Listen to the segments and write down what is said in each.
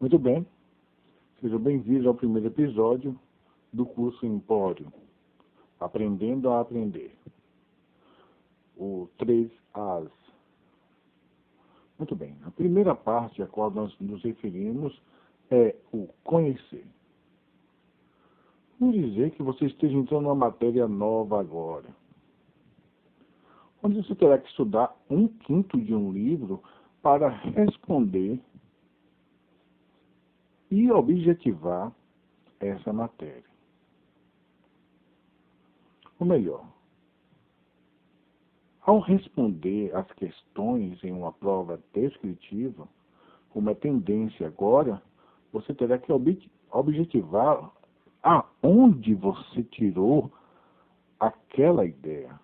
Muito bem, sejam bem-vindos ao primeiro episódio do curso Empório, Aprendendo a Aprender, o 3As. Muito bem, a primeira parte a qual nós nos referimos é o conhecer. Vamos dizer que você esteja entrando numa matéria nova agora, onde você terá que estudar 1/5 de um livro para responder e objetivar essa matéria. Ou melhor, ao responder as questões em uma prova descritiva, como é tendência agora, você terá que objetivar aonde você tirou aquela ideia,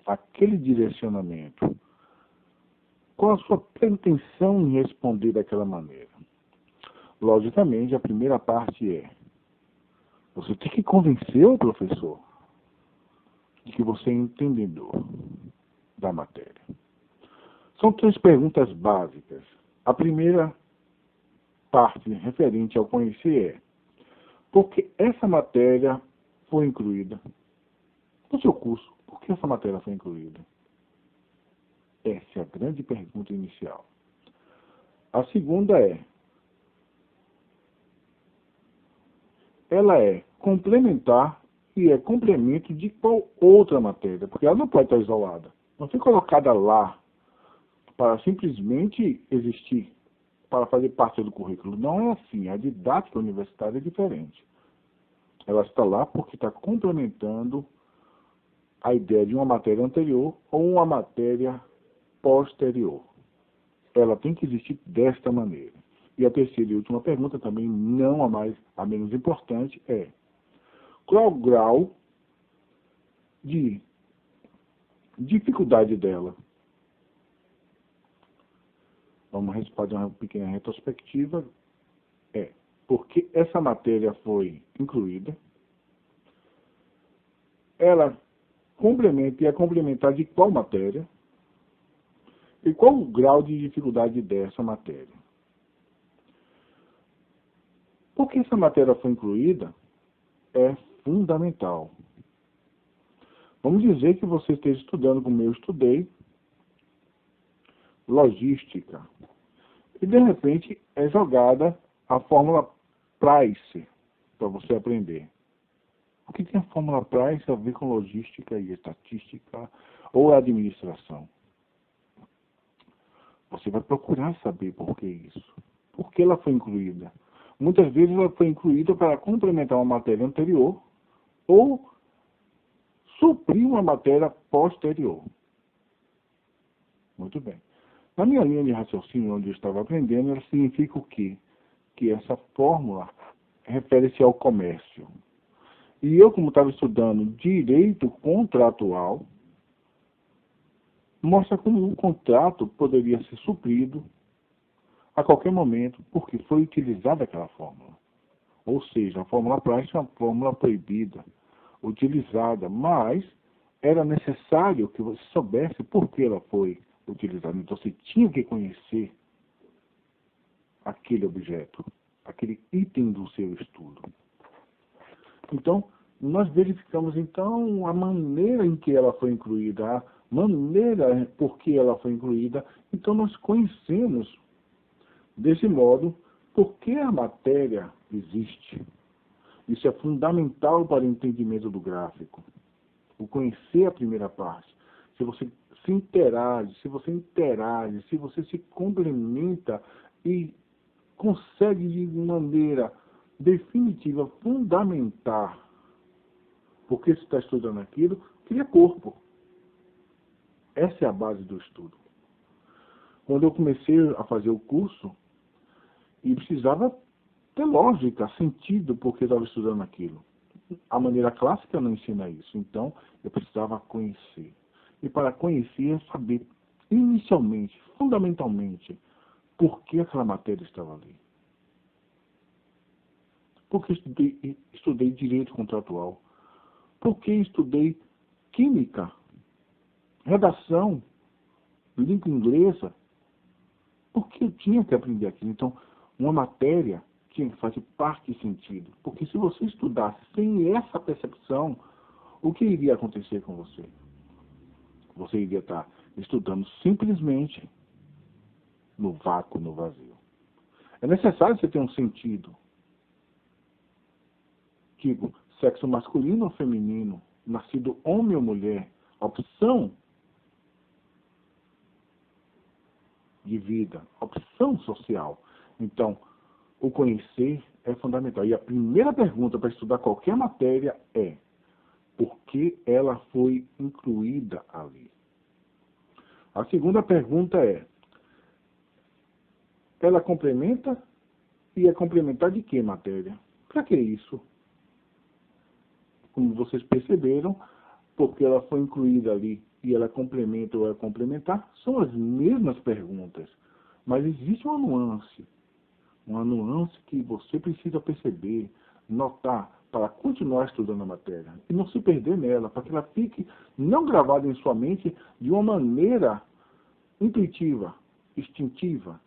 aquele direcionamento. Qual a sua pretensão em responder daquela maneira? Logicamente, a primeira parte é: você tem que convencer o professor de que você é entendedor da matéria. São 3 perguntas básicas. A primeira parte referente ao conhecer é: por que essa matéria foi incluída no seu curso? Por que essa matéria foi incluída? Essa é a grande pergunta inicial. A segunda é: ela é complementar e é complemento de qual outra matéria? Porque ela não pode estar isolada. Não foi colocada lá para simplesmente existir, para fazer parte do currículo. Não é assim. A didática universitária é diferente. Ela está lá porque está complementando a ideia de uma matéria anterior ou uma matéria posterior. Ela tem que existir desta maneira. E a terceira e última pergunta, também não a menos importante, é: qual o grau de dificuldade dela? Vamos fazer uma pequena retrospectiva. Porque essa matéria foi incluída, ela complementa e é complementar de qual matéria, e qual o grau de dificuldade dessa matéria. Porque essa matéria foi incluída é fundamental. Vamos dizer que você esteja estudando, como eu estudei, logística, e de repente é jogada a fórmula Price para você aprender. O que tem a fórmula Price a ver com logística e estatística ou administração? Você vai procurar saber por que isso. Por que ela foi incluída? Muitas vezes ela foi incluída para complementar uma matéria anterior ou suprir uma matéria posterior. Muito bem. Na minha linha de raciocínio, onde eu estava aprendendo, ela significa o quê? Que essa fórmula refere-se ao comércio. E eu, como estava estudando direito contratual, mostra como um contrato poderia ser suprido a qualquer momento, porque foi utilizada aquela fórmula. Ou seja, a fórmula Price é uma fórmula proibida, utilizada, mas era necessário que você soubesse por que ela foi utilizada. Então você tinha que conhecer aquele objeto, aquele item do seu estudo. Então, nós verificamos então a maneira em que ela foi incluída, a maneira por que ela foi incluída. Então, nós conhecemos, desse modo, por que a matéria existe. Isso é fundamental para o entendimento do gráfico. O conhecer a primeira parte. Se você se interage, se você se complementa e consegue de maneira definitiva fundamentar porque você está estudando aquilo, cria corpo. Essa é a base do estudo. Quando eu comecei a fazer o curso, e precisava ter lógica, sentido, porque eu estava estudando aquilo. A maneira clássica não ensina isso, então eu precisava conhecer. E para conhecer é saber, inicialmente, fundamentalmente, por que aquela matéria estava ali. Porque estudei direito contratual. Porque estudei química, redação, língua inglesa. Porque eu tinha que aprender aquilo. Então, uma matéria tinha que fazer parte de sentido. Porque se você estudasse sem essa percepção, o que iria acontecer com você? Você iria estar estudando simplesmente no vácuo, no vazio. É necessário você ter um sentido. Tipo, sexo masculino ou feminino, nascido homem ou mulher, opção de vida, opção social. Então, o conhecer é fundamental. E a primeira pergunta para estudar qualquer matéria é: por que ela foi incluída ali? A segunda pergunta é: ela complementa e é complementar de que matéria? Para que isso? Como vocês perceberam, porque ela foi incluída ali e ela complementa ou é complementar, são as mesmas perguntas. Mas existe uma nuance que você precisa perceber, notar, para continuar estudando a matéria. E não se perder nela, para que ela fique não gravada em sua mente de uma maneira intuitiva, instintiva.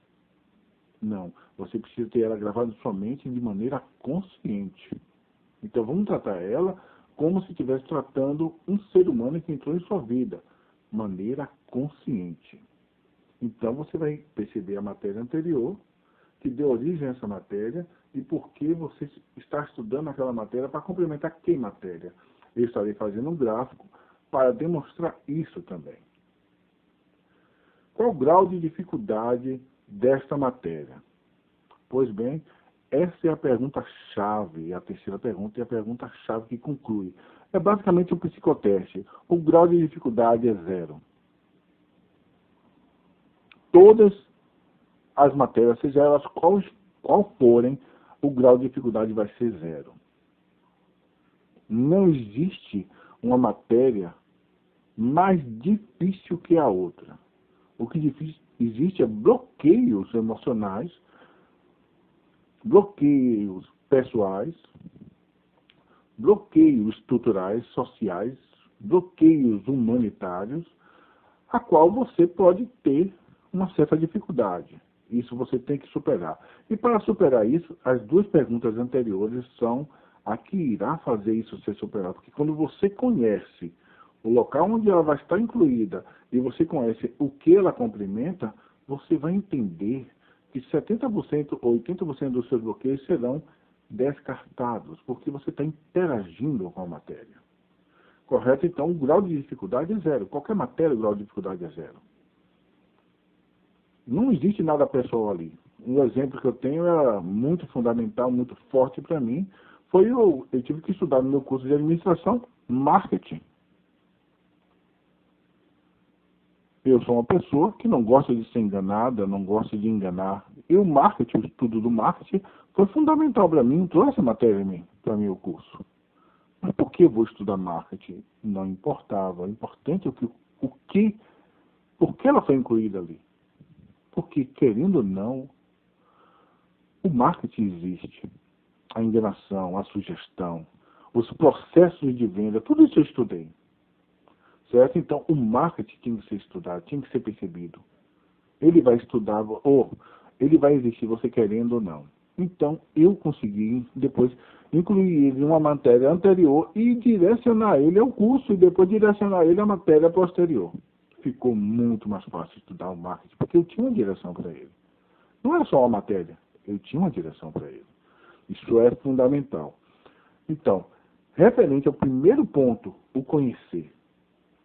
Não, você precisa ter ela gravada em sua mente de maneira consciente. Então vamos tratar ela como se estivesse tratando um ser humano que entrou em sua vida, maneira consciente. Então você vai perceber a matéria anterior, que deu origem a essa matéria, e por que você está estudando aquela matéria para complementar que matéria. Eu estarei fazendo um gráfico para demonstrar isso também. Qual o grau de dificuldade desta matéria? Pois bem, essa é a pergunta-chave, a terceira pergunta é a pergunta-chave que conclui. É basicamente um psicoteste. O grau de dificuldade é 0. Todas as matérias, seja elas qual forem, o grau de dificuldade vai ser 0. Não existe uma matéria mais difícil que a outra. O que existe é bloqueios emocionais, bloqueios pessoais, bloqueios estruturais, sociais, bloqueios humanitários, a qual você pode ter uma certa dificuldade. Isso você tem que superar. E para superar isso, as duas perguntas anteriores são a que irá fazer isso ser superado. Porque quando você conhece o local onde ela vai estar incluída e você conhece o que ela complementa, você vai entender que 70% ou 80% dos seus bloqueios serão descartados, porque você está interagindo com a matéria. Correto? Então, o grau de dificuldade é 0. Qualquer matéria, o grau de dificuldade é 0. Não existe nada pessoal ali. Um exemplo que eu tenho é muito fundamental, muito forte para mim, foi eu tive que estudar no meu curso de administração marketing. Eu sou uma pessoa que não gosta de ser enganada, não gosta de enganar. E o marketing, o estudo do marketing, foi fundamental para mim, trouxe essa matéria para mim o curso. Mas por que eu vou estudar marketing? Não importava. O importante é por que ela foi incluída ali. Porque, querendo ou não, o marketing existe. A enganação, a sugestão, os processos de venda, tudo isso eu estudei. Certo? Então, o marketing tinha que ser estudado, tinha que ser percebido. Ele vai estudar, ou ele vai existir, você querendo ou não. Então, eu consegui, depois, incluir ele em uma matéria anterior e direcionar ele ao curso, e depois direcionar ele à matéria posterior. Ficou muito mais fácil estudar o marketing, porque eu tinha uma direção para ele. Não era só uma matéria, eu tinha uma direção para ele. Isso é fundamental. Então, referente ao primeiro ponto, o conhecer.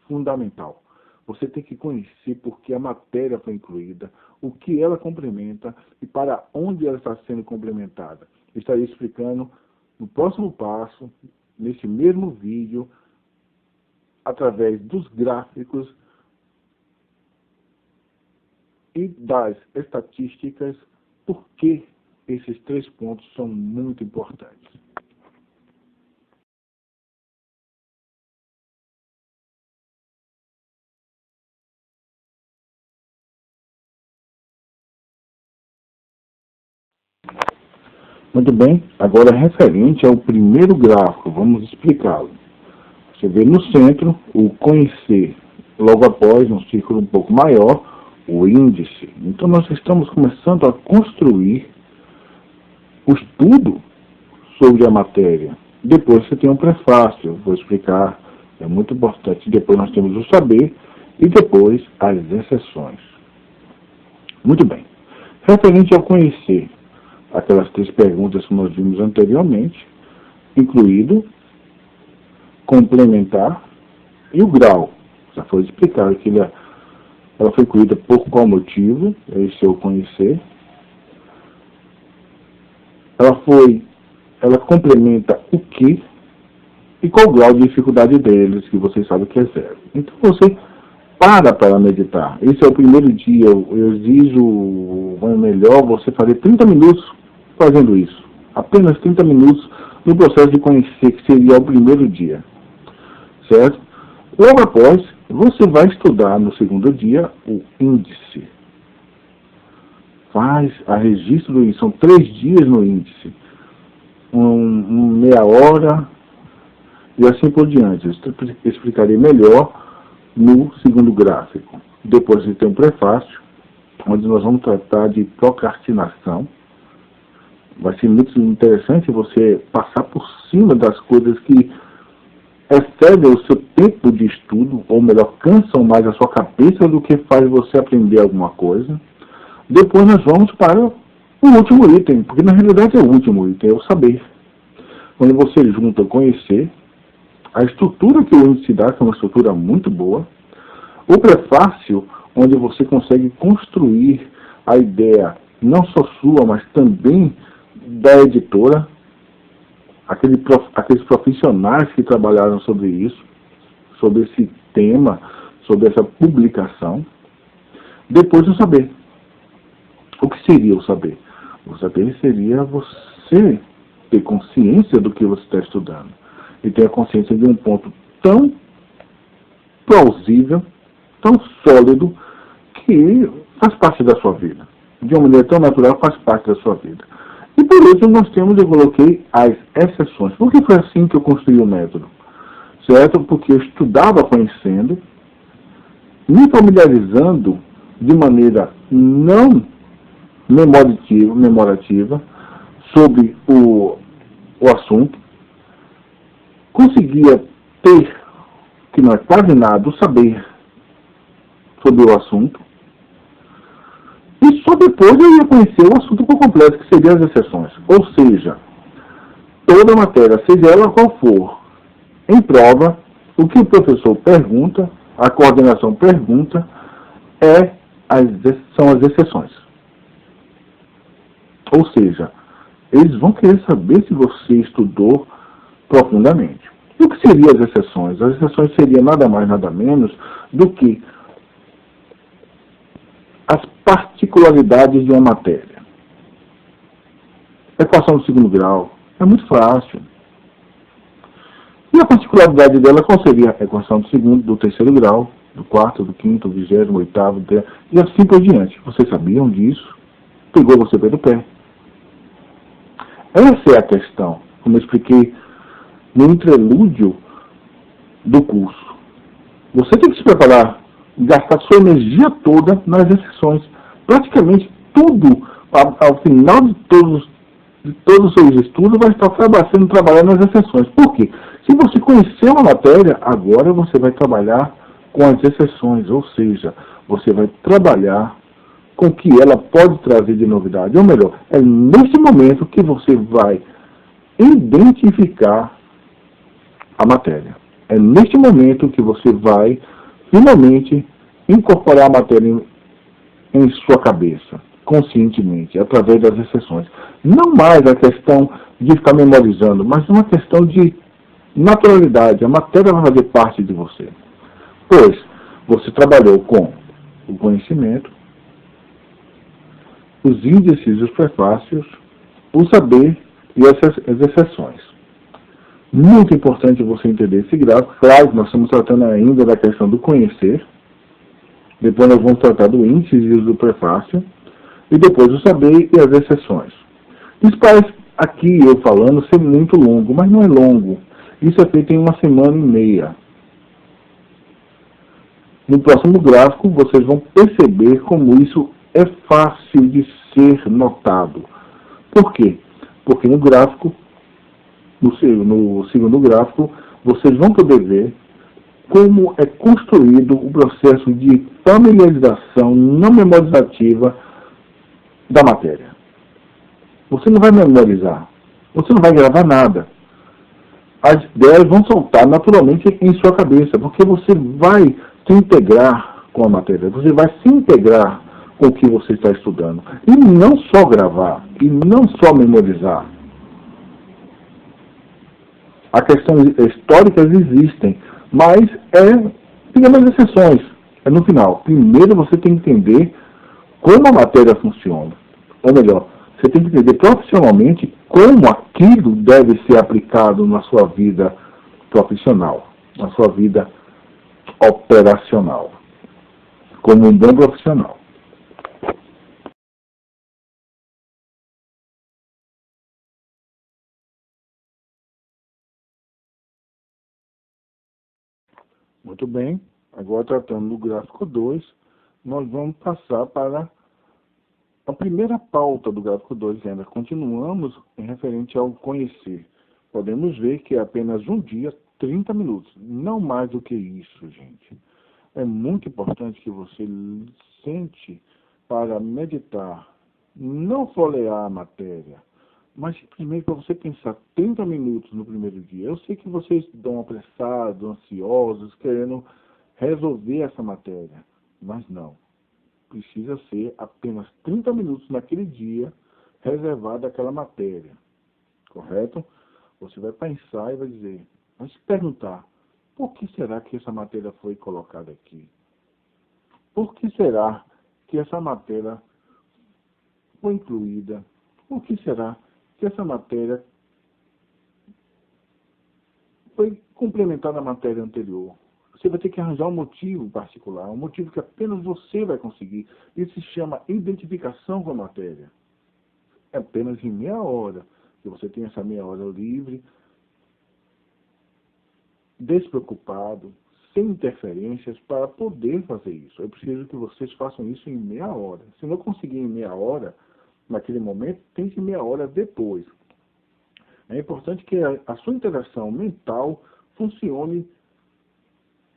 Fundamental. Você tem que conhecer por que a matéria foi incluída, o que ela complementa e para onde ela está sendo complementada. Eu estarei explicando no próximo passo, nesse mesmo vídeo, através dos gráficos e das estatísticas, por que esses 3 pontos são muito importantes. Muito bem, agora referente ao primeiro gráfico, vamos explicá-lo. Você vê no centro o conhecer, logo após um círculo um pouco maior, o índice. Então nós estamos começando a construir o estudo sobre a matéria. Depois você tem um prefácio, vou explicar, é muito importante. Depois nós temos o saber e depois as exceções. Muito bem. Referente ao conhecer, aquelas 3 perguntas que nós vimos anteriormente, incluído, complementar e o grau. Já foi explicado que ela foi incluída por qual motivo, esse é o conhecer. Ela complementa o que e qual o grau de dificuldade deles, que vocês sabem que é 0. Então você para meditar. Esse é o primeiro dia. Eu exijo, é melhor você fazer 30 minutos fazendo isso. Apenas 30 minutos no processo de conhecer, que seria o primeiro dia. Certo? Logo após, você vai estudar no segundo dia o índice. Faz a registro do índice. São 3 dias no índice. Meia hora e assim por diante. Eu explicarei melhor no segundo gráfico. Depois você tem um prefácio, onde nós vamos tratar de procrastinação. Vai ser muito interessante você passar por cima das coisas que excedem o seu tempo de estudo, ou melhor, cansam mais a sua cabeça do que faz você aprender alguma coisa. Depois nós vamos para o último item, porque na realidade é o último item, é o saber. Quando você junta o conhecer, a estrutura que o índice dá, que é uma estrutura muito boa, o prefácio, onde você consegue construir a ideia, não só sua, mas também da editora, aqueles profissionais que trabalharam sobre isso, sobre esse tema, sobre essa publicação. Depois o saber. O que seria o saber? O saber seria você ter consciência do que você está estudando. E ter a consciência de um ponto tão plausível, tão sólido, que faz parte da sua vida. De uma maneira tão natural, faz parte da sua vida. E por isso eu coloquei as exceções. Porque foi assim que eu construí o método. Certo? Porque eu estudava conhecendo, me familiarizando de maneira não memorativa sobre o assunto, conseguia ter, que não é quase nada, o saber sobre o assunto, e só depois eu ia conhecer o assunto por completo, que seriam as exceções. Ou seja, toda matéria, seja ela qual for, em prova, o que o professor pergunta, a coordenação pergunta, são as exceções. Ou seja, eles vão querer saber se você estudou profundamente. E o que seriam as exceções? As exceções seriam nada mais, nada menos do que as particularidades de uma matéria. Equação do segundo grau. É muito fácil. E a particularidade dela, qual seria? A equação do segundo, do terceiro grau, do quarto, do quinto, do 28º, e assim por diante. Vocês sabiam disso? Pegou você pelo pé. Essa é a questão, como eu expliquei no interlúdio do curso. Você tem que se preparar, gastar sua energia toda nas exceções. Praticamente tudo, ao final de todos os seus estudos, vai estar trabalhando nas exceções. Por quê? Se você conhecer uma matéria, agora você vai trabalhar com as exceções, ou seja, você vai trabalhar com o que ela pode trazer de novidade. Ou melhor, é nesse momento que você vai identificar a matéria. É neste momento que você vai, finalmente, incorporar a matéria em sua cabeça, conscientemente, através das exceções. Não mais a questão de ficar memorizando, mas uma questão de naturalidade. A matéria vai fazer parte de você. Pois, você trabalhou com o conhecimento, os índices e os prefácios, o saber e as exceções. Muito importante você entender esse gráfico. Claro, nós estamos tratando ainda da questão do conhecer. Depois nós vamos tratar do índice e do prefácio. E depois o saber e as exceções. Isso parece, aqui eu falando, ser muito longo, mas não é longo. Isso é feito em 1 semana e meia. No próximo gráfico, vocês vão perceber como isso é fácil de ser notado. Por quê? Porque no gráfico, no segundo gráfico, vocês vão poder ver como é construído o processo de familiarização não memorizativa da matéria. Você não vai memorizar, você não vai gravar nada. As ideias vão soltar naturalmente em sua cabeça, porque você vai se integrar com a matéria, você vai se integrar com o que você está estudando. E não só gravar, e não só memorizar. As questões históricas existem, mas tem umas exceções. É no final. Primeiro você tem que entender como a matéria funciona. Ou melhor, você tem que entender profissionalmente como aquilo deve ser aplicado na sua vida profissional, na sua vida operacional, como um bom profissional. Muito bem, agora tratando do gráfico 2, nós vamos passar para a primeira pauta do gráfico 2 ainda. Continuamos em referente ao conhecer. Podemos ver que é apenas um dia, 30 minutos. Não mais do que isso, gente. É muito importante que você sente para meditar. Não folhear a matéria, mas simplesmente para você pensar 30 minutos no primeiro dia. Eu sei que vocês estão apressados, ansiosos, querendo resolver essa matéria, mas não. Precisa ser apenas 30 minutos naquele dia reservado àquela matéria, correto? Você vai pensar e vai dizer, vai se perguntar, por que será que essa matéria foi colocada aqui? Por que será que essa matéria foi incluída? Por que será que essa matéria foi complementada à matéria anterior? Você vai ter que arranjar um motivo particular, um motivo que apenas você vai conseguir. Isso se chama identificação com a matéria. É apenas em meia hora que você tem essa meia hora livre, despreocupado, sem interferências, para poder fazer isso. Eu preciso que vocês façam isso em meia hora. Se não conseguir em meia hora, naquele momento, tem que meia hora depois. É importante que a sua interação mental funcione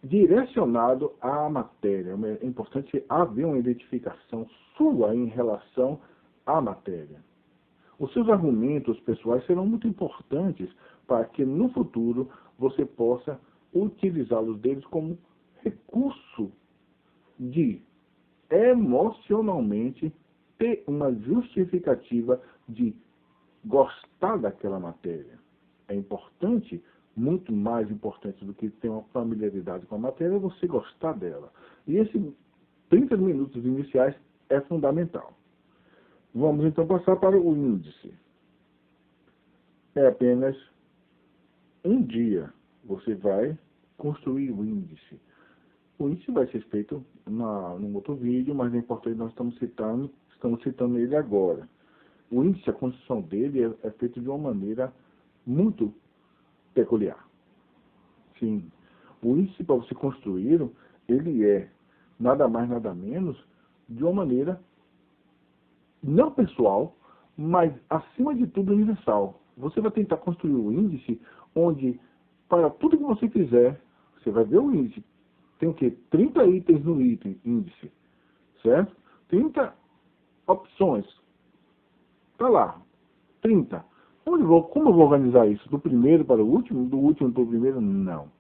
direcionado à matéria. É importante haver uma identificação sua em relação à matéria. Os seus argumentos pessoais serão muito importantes para que no futuro você possa utilizá-los deles como recurso de emocionalmente ter uma justificativa de gostar daquela matéria. É importante, muito mais importante do que ter uma familiaridade com a matéria, é você gostar dela. E esses 30 minutos iniciais é fundamental. Vamos então passar para o índice. É apenas um dia. Você vai construir o índice. O índice vai ser feito num outro vídeo, mas é importante nós estamos citando ele agora. O índice, a construção dele é feito de uma maneira muito peculiar. Sim, o índice para você construir, ele é nada mais, nada menos, de uma maneira não pessoal, mas acima de tudo universal. Você vai tentar construir um índice onde, para tudo que você fizer, você vai ver o índice. Tem o quê? 30 itens no índice, certo? 30 opções. Está lá, 30. Como eu vou organizar isso? Do primeiro para o último? Do último para o primeiro? Não.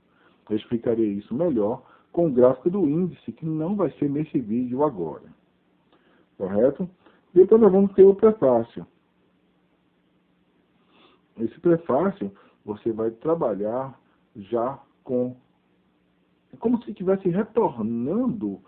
Eu explicarei isso melhor com o gráfico do índice, que não vai ser nesse vídeo agora. Correto? Depois nós vamos ter o prefácio. Esse prefácio, você vai trabalhar já com... É como se estivesse retornando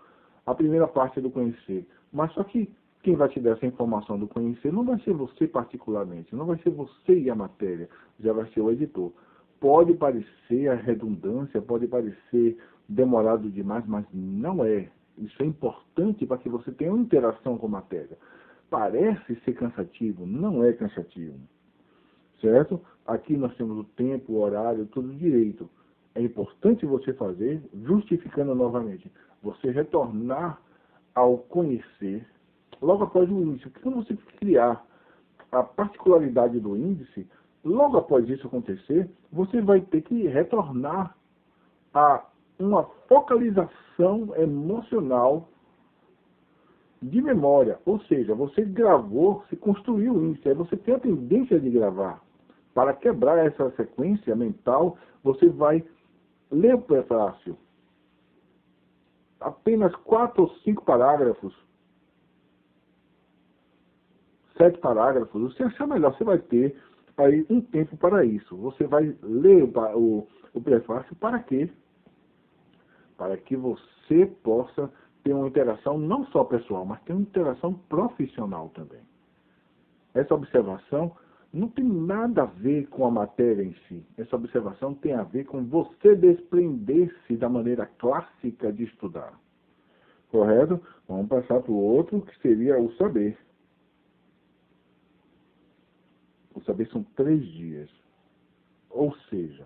a primeira parte do conhecer. Mas só que quem vai te dar essa informação do conhecer não vai ser você particularmente, não vai ser você e a matéria, já vai ser o editor. Pode parecer a redundância, pode parecer demorado demais, mas não é. Isso é importante para que você tenha uma interação com a matéria. Parece ser cansativo, não é cansativo. Certo? Aqui nós temos o tempo, o horário, tudo direito. É importante você fazer, justificando novamente, você retornar ao conhecer, logo após o início. Quando você criar a particularidade do índice, logo após isso acontecer, você vai ter que retornar a uma focalização emocional de memória. Ou seja, você gravou, você construiu o índice, aí você tem a tendência de gravar. Para quebrar essa sequência mental, você vai ler o prefácio. Apenas 4 ou 5 parágrafos, 7 parágrafos, você achar melhor, você vai ter aí um tempo para isso. Você vai ler o prefácio para quê? Para que você possa ter uma interação não só pessoal, mas ter uma interação profissional também. Essa observação não tem nada a ver com a matéria em si. Essa observação tem a ver com você desprender-se da maneira clássica de estudar. Correto? Vamos passar para o outro, que seria o saber. O saber são 3 dias. Ou seja,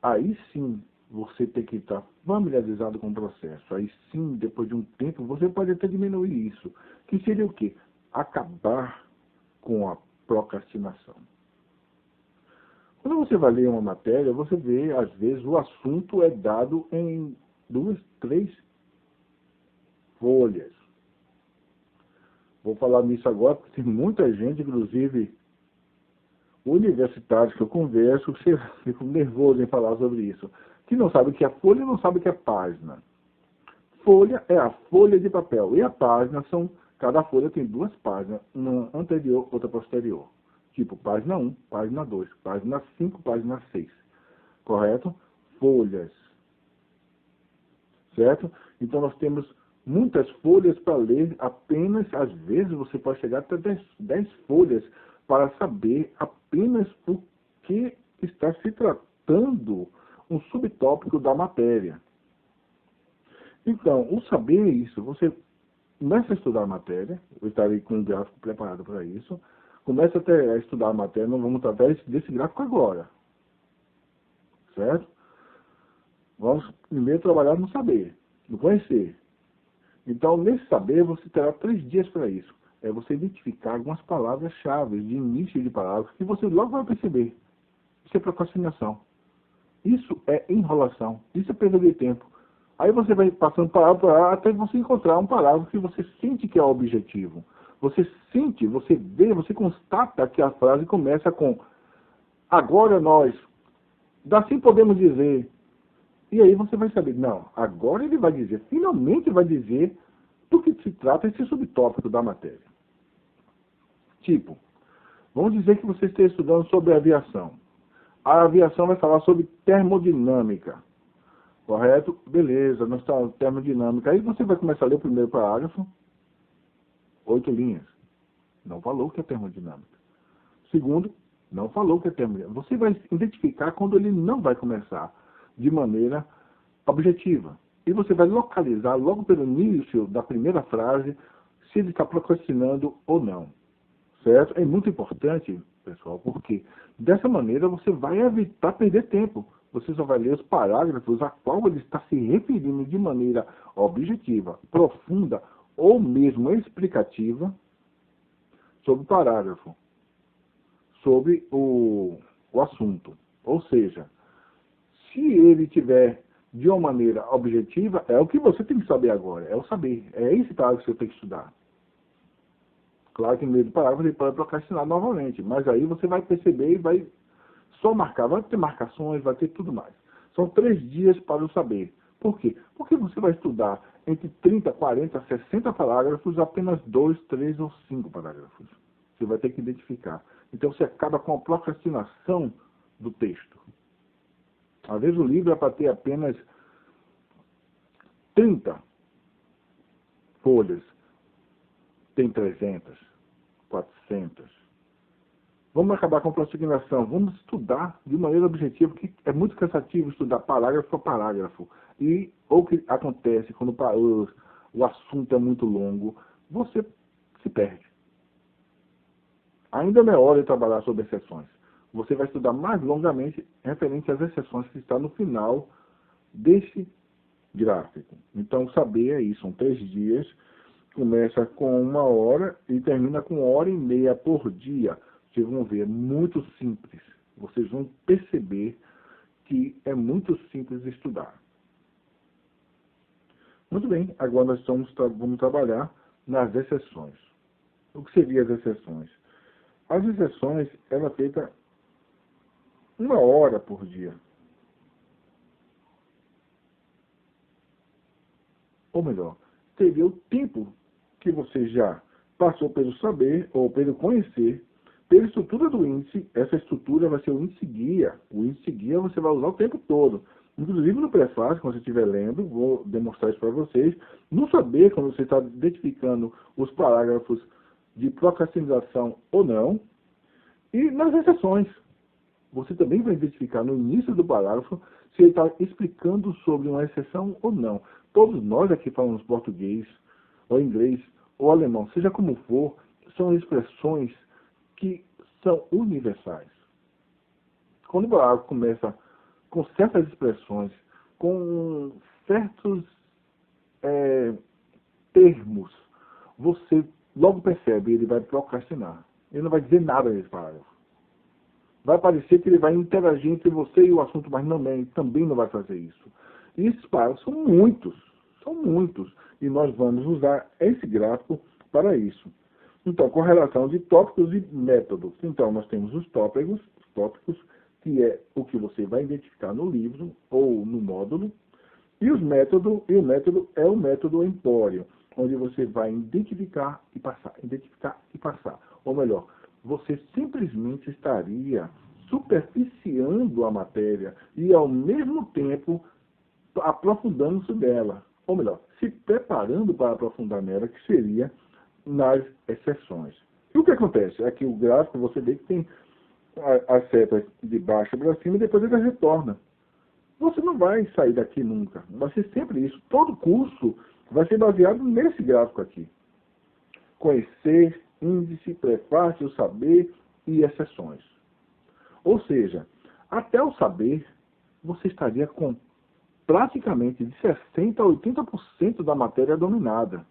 aí sim você tem que estar familiarizado com o processo. Aí sim, depois de um tempo, você pode até diminuir isso. Que seria o quê? Acabar com a procrastinação. Quando você vai ler uma matéria, você vê, às vezes, o assunto é dado em 2, 3 folhas. Vou falar nisso agora, porque tem muita gente, inclusive universitários que eu converso, que ficam nervosos em falar sobre isso. Que não sabe o que é folha e não sabe o que é página. Folha é a folha de papel. E a página cada folha tem 2 páginas, uma anterior, outra posterior. Tipo, página 1, página 2, página 5, página 6. Correto? Folhas. Certo? Então nós temos muitas folhas para ler, apenas, às vezes, você pode chegar até 10 folhas para saber apenas o que está se tratando um subtópico da matéria. Então, o saber é isso. Você começa a estudar a matéria, eu estarei com um gráfico preparado para isso, começa a estudar a matéria, não vamos tratar desse gráfico agora. Certo? Vamos primeiro trabalhar no saber, no conhecer. Então, nesse saber, você terá 3 dias para isso. É você identificar algumas palavras-chave de início de palavras que você logo vai perceber. Isso é procrastinação. Isso é enrolação. Isso é perda de tempo. Aí você vai passando parágrafo até você encontrar um parágrafo que você sente que é o objetivo. Você sente, você vê, você constata que a frase começa com agora nós, assim podemos dizer. E aí você vai saber, não, agora ele vai dizer, finalmente vai dizer do que se trata esse subtópico da matéria. Tipo, vamos dizer que você esteja estudando sobre aviação. A aviação vai falar sobre termodinâmica. Correto? Beleza, nós estamos termodinâmica. Aí você vai começar a ler o primeiro parágrafo, 8 linhas. Não falou o que é termodinâmica. Segundo, não falou o que é termodinâmica. Você vai identificar quando ele não vai começar de maneira objetiva. E você vai localizar logo pelo início da primeira frase se ele está procrastinando ou não. Certo? É muito importante, pessoal, porque dessa maneira você vai evitar perder tempo. Você só vai ler os parágrafos a qual ele está se referindo de maneira objetiva, profunda ou mesmo explicativa sobre o parágrafo, sobre o assunto. Ou seja, se ele tiver de uma maneira objetiva, é o que você tem que saber agora, é o saber. É esse parágrafo que você tem que estudar. Claro que no meio do parágrafo ele pode procrastinar novamente, mas aí você vai perceber e vai só marcar, vai ter marcações, vai ter tudo mais. São 3 dias para o saber. Por quê? Porque você vai estudar entre 30, 40, 60 parágrafos, apenas 2, 3 ou 5 parágrafos. Você vai ter que identificar. Então você acaba com a procrastinação do texto. Às vezes o livro é para ter apenas 30 folhas. Tem 300, 400. Vamos acabar com a procrastinação. Vamos estudar de maneira objetiva, porque é muito cansativo estudar parágrafo a parágrafo. E o que acontece quando o assunto é muito longo, você se perde. Ainda não é hora de trabalhar sobre exceções. Você vai estudar mais longamente referente às exceções que está no final desse gráfico. Então, saber é isso. São 3 dias. Começa com 1 hora e termina com 1h30 por dia. Vocês vão ver, é muito simples. Vocês vão perceber que é muito simples estudar. Muito bem, agora nós vamos trabalhar nas exceções. O que seriam as exceções? As exceções, ela é feita 1 hora por dia. Ou melhor, seria o tempo que você já passou pelo saber ou pelo conhecer, pela estrutura do índice. Essa estrutura vai ser o índice guia. O índice guia você vai usar o tempo todo. Inclusive no prefácio, quando você estiver lendo, vou demonstrar isso para vocês. No saber, quando você está identificando os parágrafos de procrastinação ou não. E nas exceções. Você também vai identificar no início do parágrafo se ele está explicando sobre uma exceção ou não. Todos nós aqui falamos português, ou inglês, ou alemão, seja como for, são expressões que são universais. Quando o parágrafo começa com certas expressões, com certos termos, você logo percebe, ele vai procrastinar. Ele não vai dizer nada nesse parágrafo. Vai parecer que ele vai interagir entre você e o assunto, mas também não vai fazer isso. E esses parágrafos são muitos. E nós vamos usar esse gráfico para isso. Então, correlação de tópicos e métodos. Então, nós temos os tópicos, que é o que você vai identificar no livro ou no módulo. E o método é o método empório, onde você vai identificar e passar. Ou melhor, você simplesmente estaria superficiando a matéria e, ao mesmo tempo, aprofundando-se dela. Ou melhor, se preparando para aprofundar nela, que seria nas exceções. E o que acontece? Aqui o gráfico, você vê que tem as setas de baixo para cima e depois ele retorna. Você não vai sair daqui nunca. Vai ser sempre isso. Todo curso vai ser baseado nesse gráfico aqui. Conhecer, índice, prefácio, saber e exceções. Ou seja, até o saber, você estaria com praticamente de 60% a 80% da matéria dominada.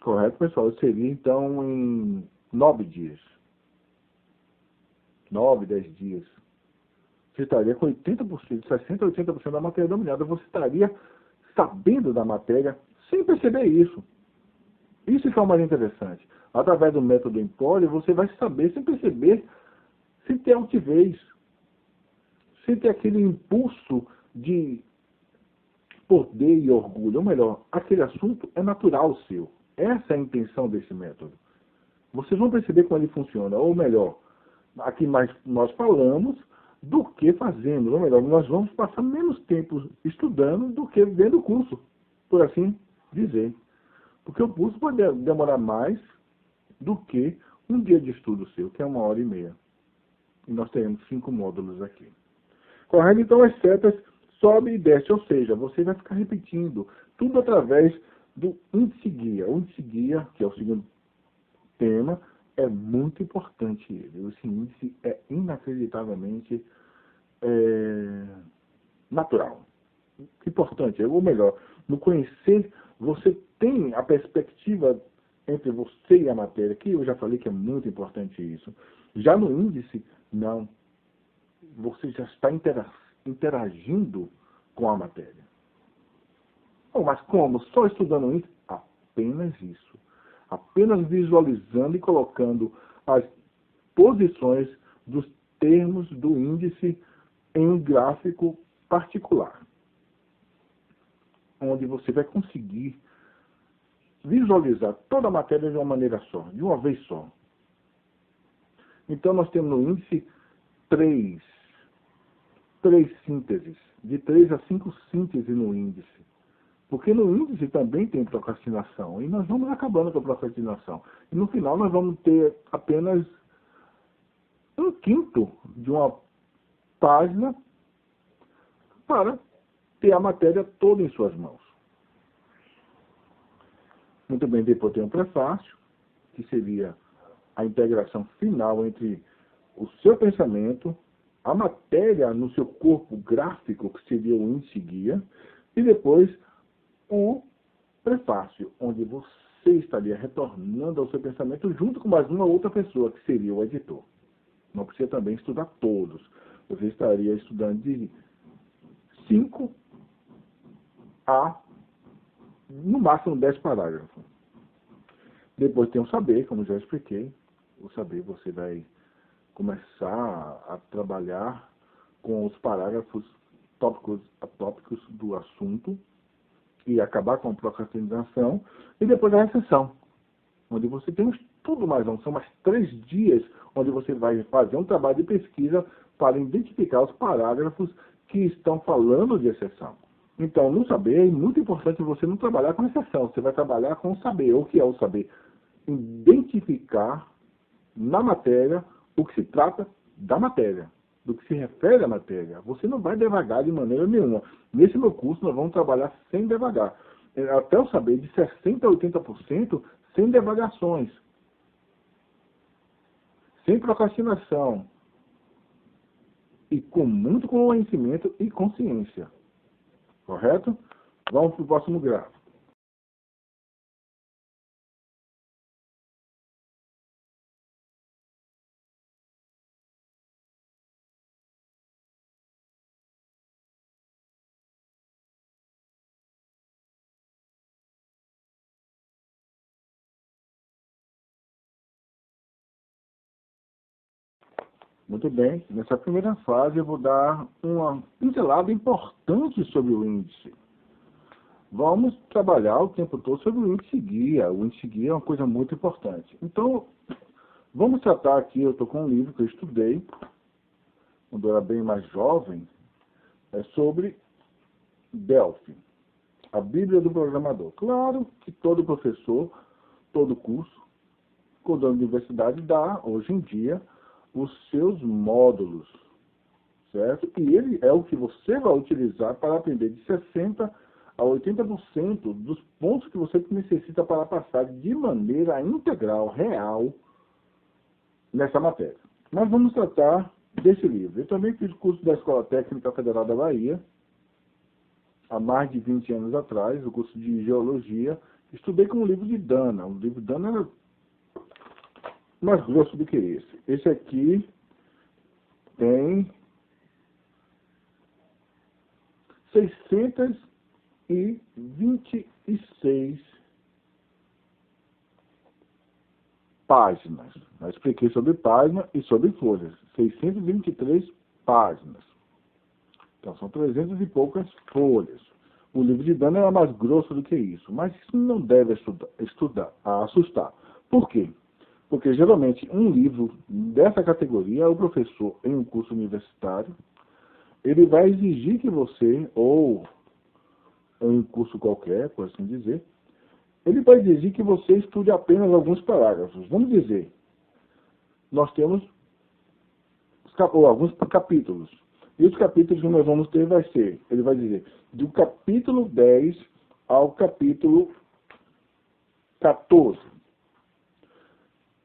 Correto, pessoal? Seria, então, em 9 dias. 9, 10 dias. Você estaria com 80%, 60% a 80% da matéria dominada. Você estaria sabendo da matéria sem perceber isso. Isso que é o mais interessante. Através do método empório, você vai saber sem perceber, sem ter altivez, sem ter aquele impulso de poder e orgulho. Ou melhor, aquele assunto é natural seu. Essa é a intenção desse método. Vocês vão perceber como ele funciona. Ou melhor, aqui mais nós falamos do que fazendo. Ou melhor, nós vamos passar menos tempo estudando do que vendo o curso, por assim dizer. Porque o curso pode demorar mais do que um dia de estudo seu, que é 1h30. E nós teremos 5 módulos aqui. Correto? Então as setas sobe e desce, ou seja, você vai ficar repetindo tudo através do índice guia. O índice guia, que é o segundo tema, é muito importante ele. Esse índice é inacreditavelmente natural. Importante, ou melhor, no conhecer, você tem a perspectiva entre você e a matéria, que eu já falei que é muito importante isso. Já no índice, não. Você já está interagindo com a matéria. Oh, mas como? Só estudando isso? Apenas isso. Apenas visualizando e colocando as posições dos termos do índice em um gráfico particular, onde você vai conseguir visualizar toda a matéria de uma maneira só, de uma vez só. Então, nós temos no índice 3 sínteses, de 3 a 5 sínteses no índice. Porque no índice também tem procrastinação, e nós vamos acabando com a procrastinação. E no final nós vamos ter apenas 1/5 de uma página para ter a matéria toda em suas mãos. Muito bem, depois tem um prefácio, que seria a integração final entre o seu pensamento, a matéria no seu corpo gráfico, que seria o índice guia, e depois o prefácio, onde você estaria retornando ao seu pensamento junto com mais uma outra pessoa, que seria o editor. Não precisa também estudar todos. Você estaria estudando de 5 a, no máximo, 10 parágrafos. Depois tem o saber, como já expliquei. O saber você vai começar a trabalhar com os parágrafos tópicos atópicos do assunto e acabar com a procrastinação. E depois a recessão, onde você tem um estudo mais longo. São mais 3 dias onde você vai fazer um trabalho de pesquisa para identificar os parágrafos que estão falando de exceção. Então, no saber, é muito importante você não trabalhar com exceção. Você vai trabalhar com o saber. O que é o saber? Identificar na matéria o que se trata da matéria, do que se refere à matéria. Você não vai devagar de maneira nenhuma. Nesse meu curso, nós vamos trabalhar sem devagar. Até o saber, de 60% a 80%, sem devagações. Sem procrastinação. E com muito conhecimento e consciência. Correto? Vamos para o próximo gráfico. Muito bem. Nessa primeira fase, eu vou dar uma pincelada importante sobre o índice. Vamos trabalhar o tempo todo sobre o índice guia. O índice guia é uma coisa muito importante. Então, vamos tratar aqui, eu estou com um livro que eu estudei, quando eu era bem mais jovem, sobre Delphi, a Bíblia do Programador. Claro que todo professor, todo curso, toda universidade dá, hoje em dia, os seus módulos, certo? E ele é o que você vai utilizar para aprender de 60% a 80% dos pontos que você necessita para passar de maneira integral, real, nessa matéria. Nós vamos tratar desse livro. Eu também fiz curso da Escola Técnica Federal da Bahia, há mais de 20 anos atrás, o curso de Geologia. Estudei com o livro de Dana. O livro de Dana era mais grosso do que esse. Esse aqui tem 626 páginas. Eu expliquei sobre página e sobre folhas. 623 páginas. Então, são 300 e poucas folhas. O livro de Dana era mais grosso do que isso. Mas isso não deve assustar. Por quê? Porque, geralmente, um livro dessa categoria, o professor, em um curso universitário, ele vai exigir que você, ou em um curso qualquer, por assim dizer, ele vai exigir que você estude apenas alguns parágrafos. Vamos dizer, nós temos alguns capítulos. E os capítulos que nós vamos ter ele vai dizer, do capítulo 10 ao capítulo 14.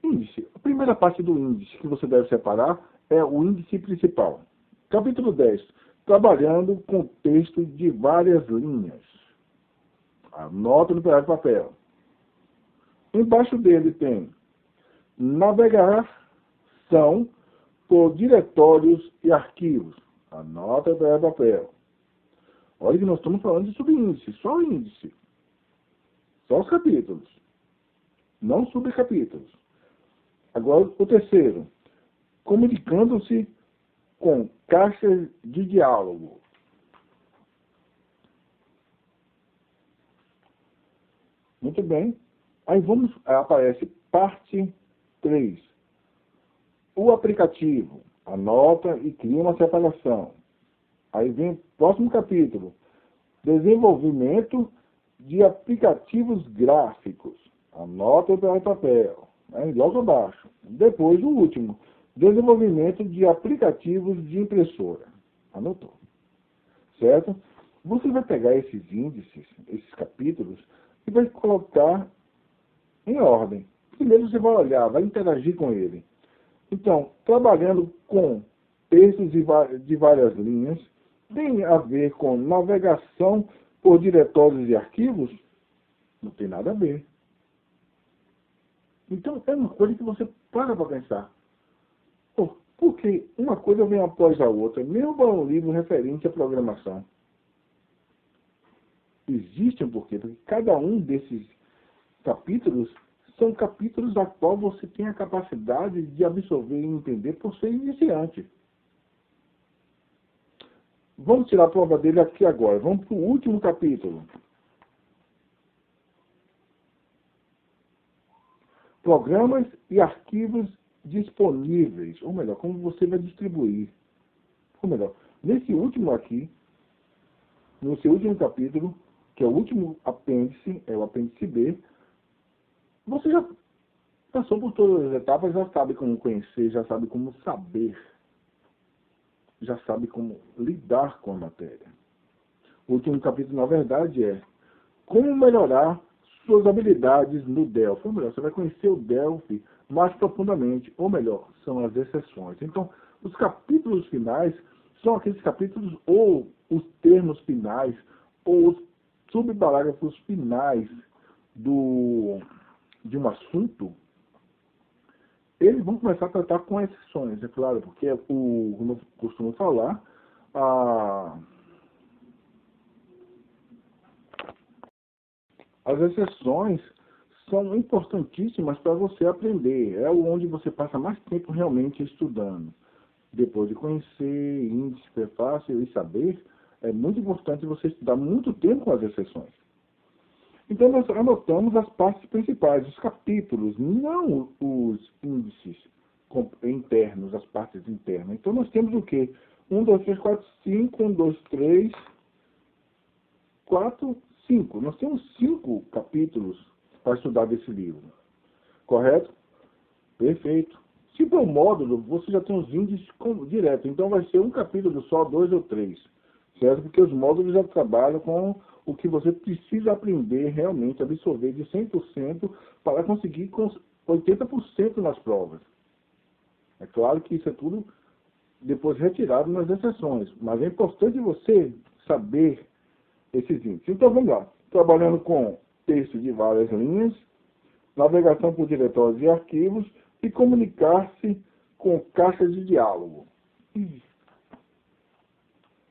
Índice. A primeira parte do índice que você deve separar é o índice principal. Capítulo 10. Trabalhando com texto de várias linhas. Anota no pedaço de papel. Embaixo dele tem navegação por diretórios e arquivos. Anota no pedaço de papel. Olha que nós estamos falando de subíndice. Só o índice. Só os capítulos. Não subcapítulos. Agora, o terceiro, comunicando-se com caixas de diálogo. Muito bem. Aí aparece parte 3. O aplicativo. Anota e cria uma separação. Aí vem o próximo capítulo. Desenvolvimento de aplicativos gráficos. Anota no papel. Logo abaixo. Depois, o último. Desenvolvimento de aplicativos de impressora. Anotou. Certo? Você vai pegar esses índices, esses capítulos, e vai colocar em ordem. Primeiro você vai olhar, vai interagir com ele. Então, trabalhando com textos de várias linhas, tem a ver com navegação por diretórios e arquivos? Não tem nada a ver. Então, é uma coisa que você para pensar. Pô, porque uma coisa vem após a outra, mesmo para um livro referente à programação. Existe um porquê, porque cada um desses capítulos são capítulos da qual você tem a capacidade de absorver e entender por ser iniciante. Vamos tirar a prova dele aqui agora. Vamos para o último capítulo. Programas e arquivos disponíveis. Ou melhor, como você vai distribuir. Ou melhor, nesse último aqui, no seu último capítulo, que é o último apêndice, é o apêndice B, você já passou por todas as etapas, já sabe como conhecer, já sabe como saber, já sabe como lidar com a matéria. O último capítulo, na verdade, é como melhorar suas habilidades no Delphi. Ou melhor, você vai conhecer o Delphi mais profundamente. Ou melhor, são as exceções. Então, os capítulos finais são aqueles capítulos, ou os termos finais, ou os subparágrafos finais de um assunto. Eles vão começar a tratar com exceções, é claro, porque, como eu costumo falar, as exceções são importantíssimas para você aprender. É onde você passa mais tempo realmente estudando. Depois de conhecer índice, prefácio e saber, é muito importante você estudar muito tempo com as exceções. Então, nós anotamos as partes principais, os capítulos, não os índices internos, as partes internas. Então, nós temos o quê? 1, 2, 3, 4, 5, 1, 2, 3, 4, 5. Nós temos 5 capítulos para estudar desse livro. Correto? Perfeito. Se for um módulo, você já tem os índices direto. Então, vai ser um capítulo só, 2 ou 3. Certo? Porque os módulos já trabalham com o que você precisa aprender realmente, absorver de 100% para conseguir com 80% nas provas. É claro que isso é tudo depois retirado nas exceções, mas é importante você saber esses índices. Então vamos lá, trabalhando com texto de várias linhas, navegação por diretórios e arquivos e comunicar-se com caixas de diálogo.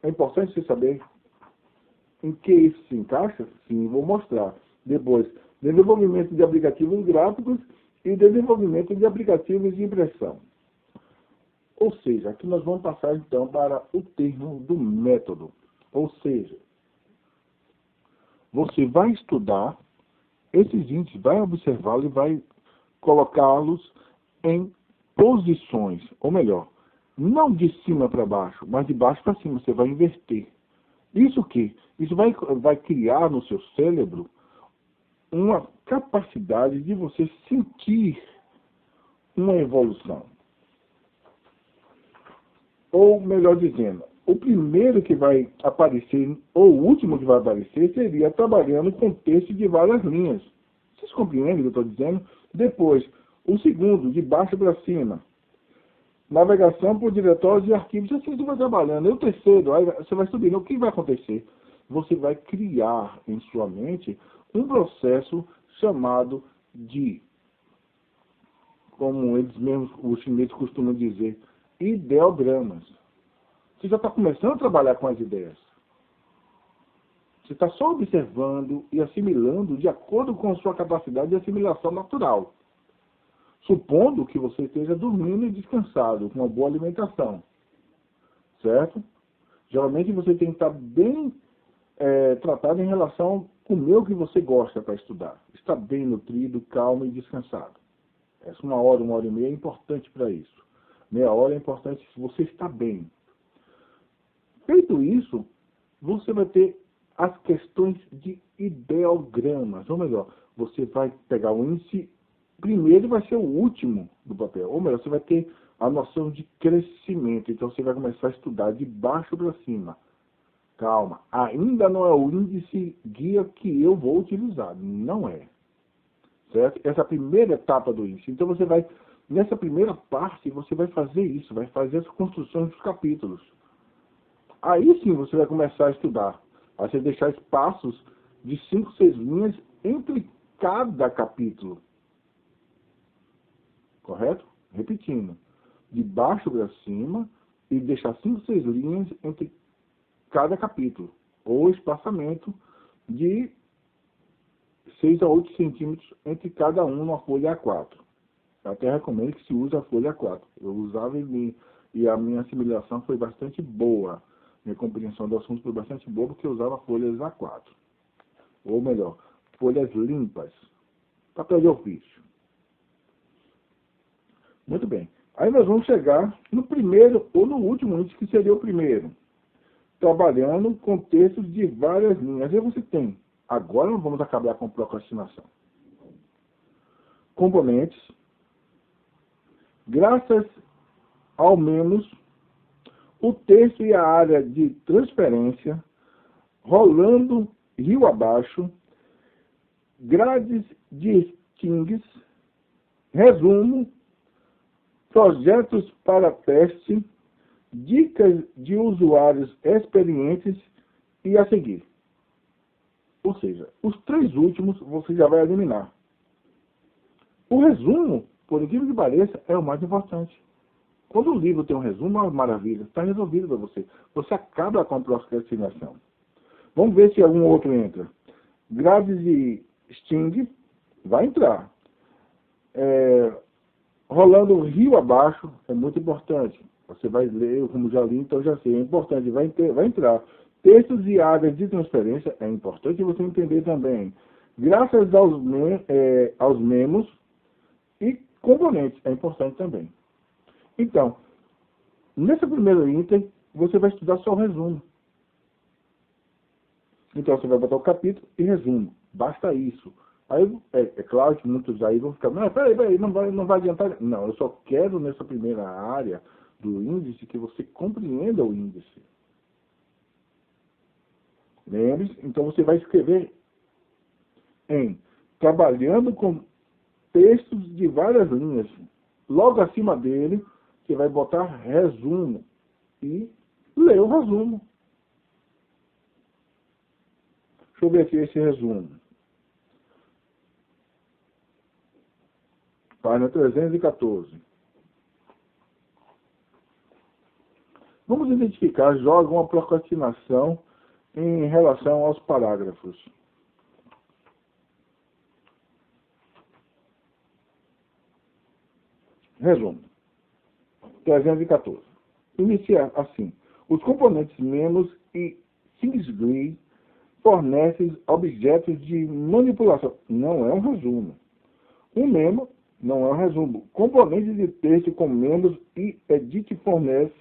É importante você saber em que isso se encaixa? Sim, vou mostrar. Depois, desenvolvimento de aplicativos gráficos e desenvolvimento de aplicativos de impressão. Ou seja, aqui nós vamos passar então para o termo do método. Ou seja, você vai estudar esses índices, vai observá-los e vai colocá-los em posições. Ou melhor, não de cima para baixo, mas de baixo para cima. Você vai inverter. Isso o quê? Isso vai criar no seu cérebro uma capacidade de você sentir uma evolução. Ou, melhor dizendo, o primeiro que vai aparecer, ou o último que vai aparecer, seria trabalhando com texto de várias linhas. Vocês compreendem o que eu estou dizendo? Depois, o segundo, de baixo para cima. Navegação por diretórios e arquivos. Assim você vai trabalhando. E o terceiro, aí você vai subindo. O que vai acontecer? Você vai criar em sua mente um processo chamado de, como eles mesmos, os chineses costumam dizer, ideogramas. Você já está começando a trabalhar com as ideias. Você está só observando e assimilando de acordo com a sua capacidade de assimilação natural. Supondo que você esteja dormindo e descansado, com uma boa alimentação. Certo? Geralmente você tem que estar bem tratado em relação a comer o que você gosta para estudar. Está bem nutrido, calmo e descansado. Essa 1 hora, 1 hora e meia é importante para isso. Meia hora é importante se você está bem. Feito isso, você vai ter as questões de ideogramas. Ou melhor, você vai pegar o índice primeiro, vai ser o último do papel. Ou melhor, você vai ter a noção de crescimento. Então você vai começar a estudar de baixo para cima. Calma, ainda não é o índice guia que eu vou utilizar. Não é. Certo? Essa é a primeira etapa do índice. Então você vai, nessa primeira parte, você vai fazer isso, vai fazer as construções dos capítulos. Aí sim você vai começar a estudar. Aí você deixar espaços de 5, 6 linhas entre cada capítulo. Correto? Repetindo. De baixo para cima e deixar 5, 6 linhas entre cada capítulo. Ou espaçamento de 6 a 8 centímetros entre cada um numa folha A4. Eu até recomendo que se use a folha A4. Eu usava e a minha assimilação foi bastante boa. Minha compreensão do assunto foi bastante boa porque eu usava folhas A4. Ou melhor, folhas limpas. Papel de ofício. Muito bem. Aí nós vamos chegar no primeiro ou no último índice, que seria o primeiro. Trabalhando com textos de várias linhas. Aí você tem. Agora nós vamos acabar com procrastinação. Componentes. Graças ao menos o texto e a área de transferência, rolando rio abaixo, grades de stings, resumo, projetos para teste, dicas de usuários experientes e a seguir. Ou seja, os 3 últimos você já vai eliminar. O resumo, por incrível que pareça, é o mais importante. Quando o livro tem um resumo, é uma maravilha. Está resolvido para você. Você acaba com a procrastinação. Vamos ver se algum outro entra. Grades de Sting vai entrar. Rolando o rio abaixo é muito importante. Você vai ler, como já li, então já sei. É importante, vai entrar. Textos e áreas de transferência é importante você entender também. Graças aos memos e componentes é importante também. Então, nesse primeiro item, você vai estudar só o resumo. Então, você vai botar o capítulo e resumo. Basta isso. Aí, é claro que muitos aí vão ficar, não, peraí, não vai adiantar. Não, eu só quero nessa primeira área do índice que você compreenda o índice. Lembre-se, então você vai escrever trabalhando com textos de várias linhas. Logo acima dele, você vai botar resumo e ler o resumo. Deixa eu ver aqui esse resumo. Página 314. Vamos identificar já alguma procrastinação em relação aos parágrafos. Resumo. 314. Inicia assim. Os componentes memos e SIGSGREE fornecem objetos de manipulação. Não é um resumo. Um memo não é um resumo. Componentes de texto com membros e edit fornece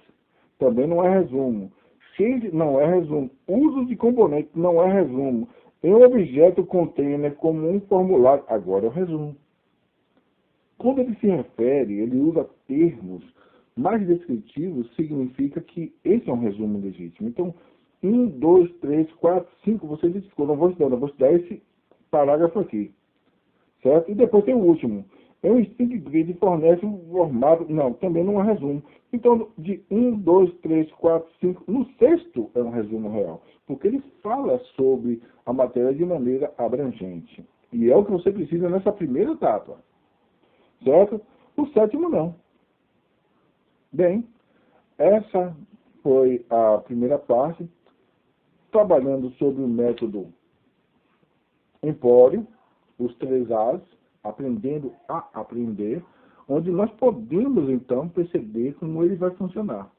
também não é resumo. Change não é resumo. Uso de componente não é resumo. Em um objeto container como um formulário, agora é o resumo. Quando ele se refere, ele usa termos mais descritivos, significa que esse é um resumo legítimo. Então, 1, 2, 3, 4, 5, você identificou. Não vou estudar esse parágrafo aqui. Certo? E depois tem o último. É um string grid fornece um formato. Não, também não é resumo. Então, de 1, 2, 3, 4, 5, no sexto é um resumo real. Porque ele fala sobre a matéria de maneira abrangente. E é o que você precisa nessa primeira etapa. Certo? O sétimo não. Bem, essa foi a primeira parte, trabalhando sobre o método Empório, os 3 As, aprendendo a aprender, onde nós podemos, então, perceber como ele vai funcionar.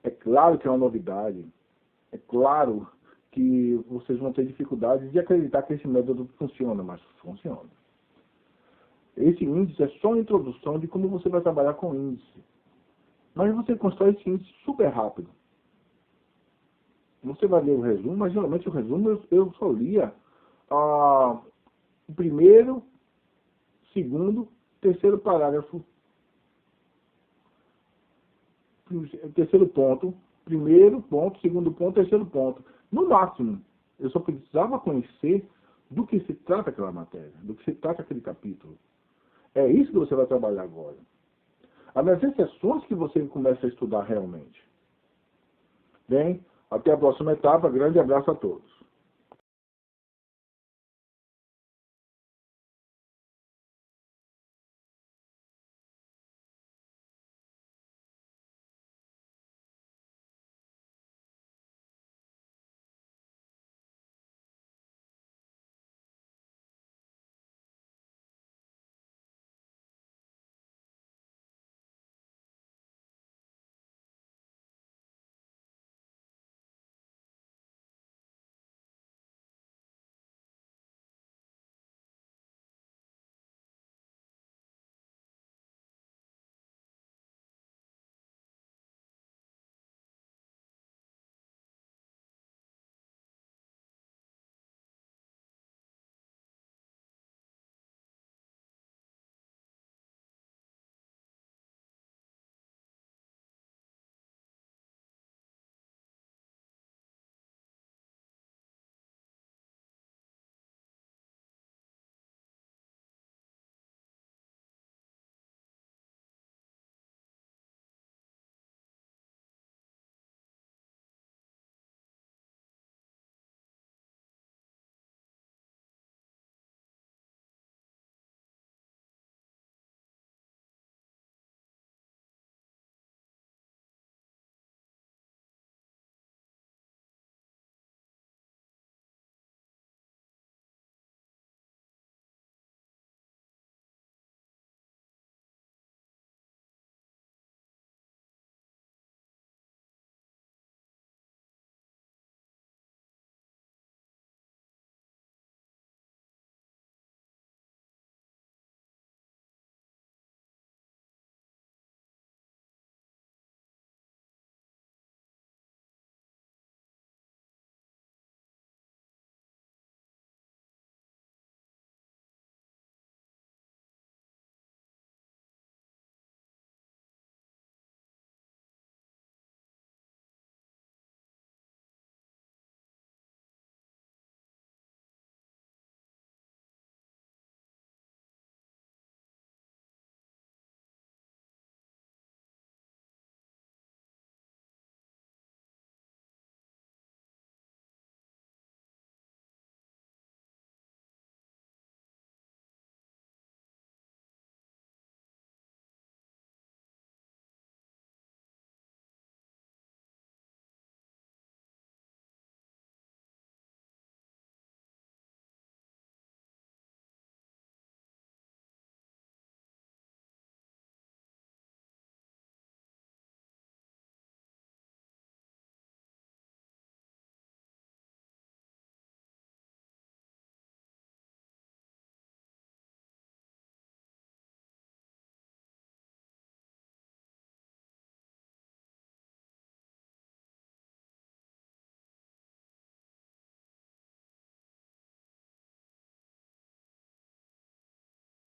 É claro que é uma novidade, é claro que vocês vão ter dificuldades de acreditar que esse método funciona, mas funciona. Esse índice é só a introdução de como você vai trabalhar com índice. Mas você constrói esse índice super rápido. Você vai ler o resumo, mas geralmente o resumo eu só lia o primeiro, segundo, terceiro parágrafo, terceiro ponto, primeiro ponto, segundo ponto, terceiro ponto. No máximo, eu só precisava conhecer do que se trata aquela matéria, do que se trata aquele capítulo. É isso que você vai trabalhar agora. As exceções que você começa a estudar realmente. Bem, até a próxima etapa. Grande abraço a todos.